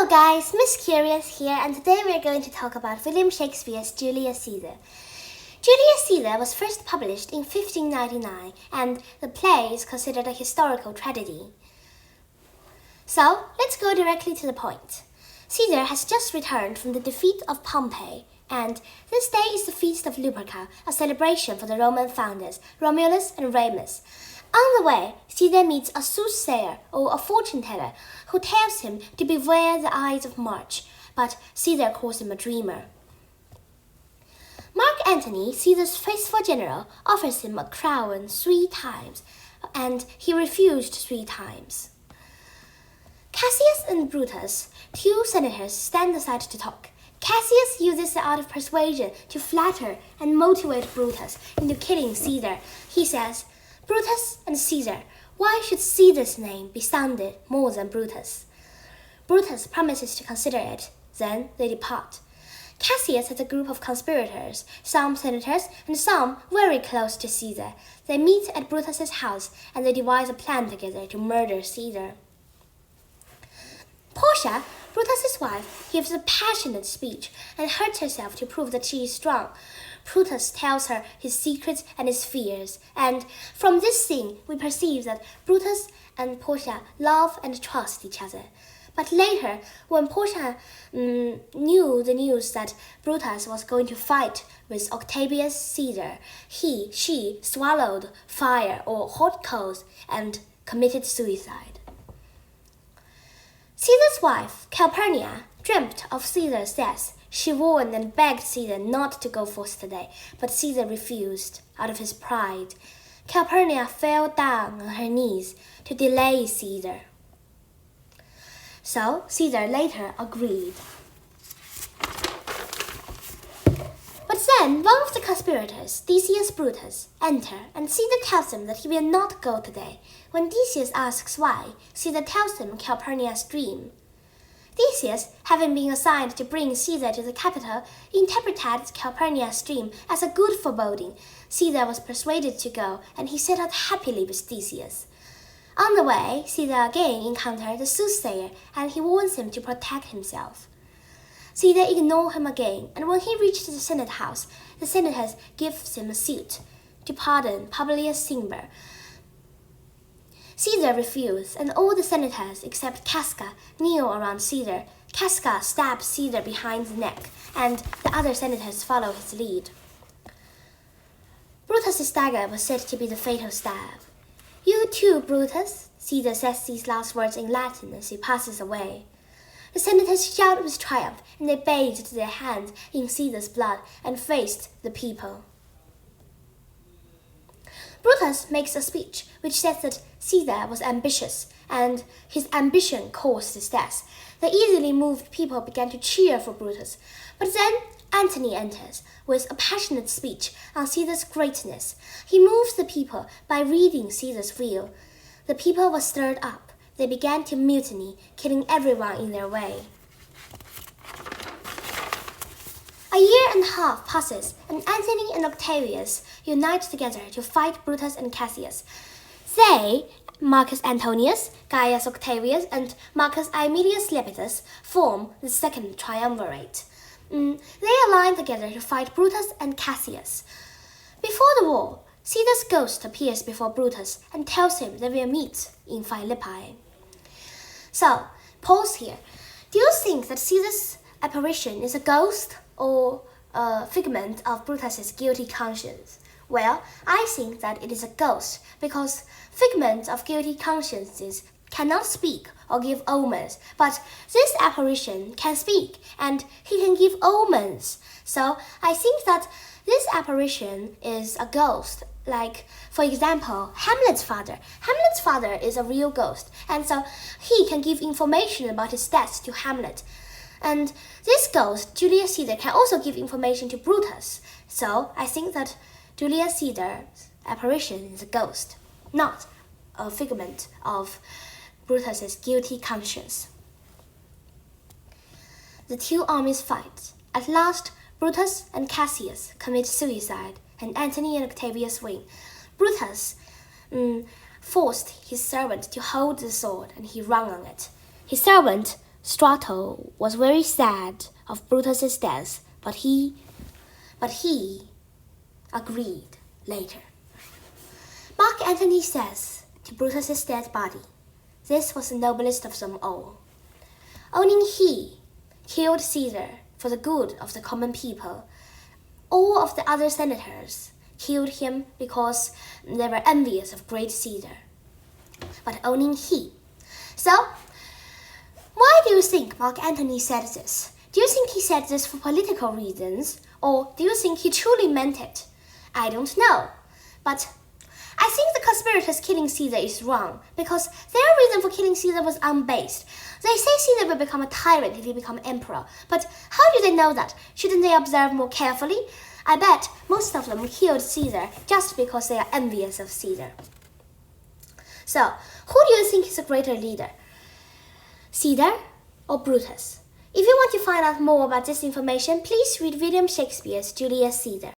Hello guys, Miss Curious here, and today we're going to talk about William Shakespeare's Julius Caesar. Julius Caesar was first published in 1599, and the play is considered a historical tragedy. So, let's go directly to the point. Caesar has just returned from the defeat of Pompey, and this day is the Feast of Luperca, a celebration for the Roman founders, Romulus and Remus. On the way, Caesar meets a soothsayer or a fortune-teller who tells him to beware the Ides of March, but Caesar calls him a dreamer. Mark Antony, Caesar's faithful general, offers him a crown 3 times, and he refused 3 times. Cassius and Brutus, 2 senators, stand aside to talk. Cassius uses the art of persuasion to flatter and motivate Brutus into killing Caesar. He says, "Brutus and Caesar, why should Caesar's name be sounded more than Brutus?" Brutus promises to consider it. Then they depart. Cassius has a group of conspirators, some senators and some very close to Caesar. They meet at Brutus's house and they devise a plan together to murder Caesar. Portia, Brutus's wife, gives a passionate speech and hurts herself to prove that she is strong. Brutus tells her his secrets and his fears, and from this scene we perceive that Brutus and Portia love and trust each other. But later, when Portia knew the news that Brutus was going to fight with Octavius Caesar, she swallowed fire or hot coals and committed suicide. Caesar's wife, Calpurnia, dreamt of Caesar's death. She warned and begged Caesar not to go forth today, but Caesar refused out of his pride. Calpurnia fell down on her knees to delay Caesar. So Caesar later agreed. But then one of the conspirators, Decius Brutus, enters, and Caesar tells him that he will not go today. When Decius asks why, Caesar tells him Calpurnia's dream. Decius, having been assigned to bring Caesar to the capital, interpreted Calpurnia's dream as a good foreboding. Caesar was persuaded to go, and he set out happily with Decius. On the way, Caesar again encountered the soothsayer, and he warns him to protect himself. Caesar ignored him again, and when he reached the Senate house, the senators gave him a suit to pardon Publius Cimber. Caesar refused, and all the senators except Casca kneel around Caesar. Casca stabs Caesar behind the neck, and the other senators follow his lead. Brutus's dagger was said to be the fatal stab. "You too, Brutus," Caesar says these last words in Latin as he passes away. The senators shouted with triumph, and they bathed their hands in Caesar's blood and faced the people. Brutus makes a speech which says that Caesar was ambitious, and his ambition caused his death. The easily moved people began to cheer for Brutus. But then Antony enters with a passionate speech on Caesar's greatness. He moves the people by reading Caesar's will. The people were stirred up. They began to mutiny, killing everyone in their way. A year and a half passes, and Antony and Octavius unite together to fight Brutus and Cassius. They, Marcus Antonius, Gaius Octavius, and Marcus Aemilius Lepidus, form the second triumvirate. They align together to fight Brutus and Cassius. Before the war, Caesar's ghost appears before Brutus and tells him they will meet in Philippi. So, pause here. Do you think that Caesar's apparition is a ghost or a figment of Brutus's guilty conscience? Well, I think that it is a ghost because figments of guilty consciences cannot speak or give omens, but this apparition can speak and he can give omens. So I think that this apparition is a ghost. Like, for example, Hamlet's father. Hamlet's father is a real ghost, and so he can give information about his death to Hamlet. And this ghost, Julius Caesar, can also give information to Brutus. So I think that Julius Caesar's apparition is a ghost, not a figment of Brutus's guilty conscience. The 2 armies fight. At last, Brutus and Cassius commit suicide, and Antony and Octavius win. Brutus forced his servant to hold the sword, and he ran on it. His servant Strato was very sad of Brutus's death, but he agreed later. Mark Antony says to Brutus's dead body, "This was the noblest of them all. Owning he killed Caesar for the good of the common people. All of the other senators killed him because they were envious of great Caesar. But owning he." So, why do you think Mark Antony said this? Do you think he said this for political reasons, or do you think he truly meant it? I don't know. But I think the conspirators killing Caesar is wrong, because their reason for killing Caesar was unbased. They say Caesar will become a tyrant if he becomes emperor, but how do they know that? Shouldn't they observe more carefully? I bet most of them killed Caesar just because they are envious of Caesar. So, who do you think is a greater leader? Caesar or Brutus? If you want to find out more about this information, please read William Shakespeare's Julius Caesar.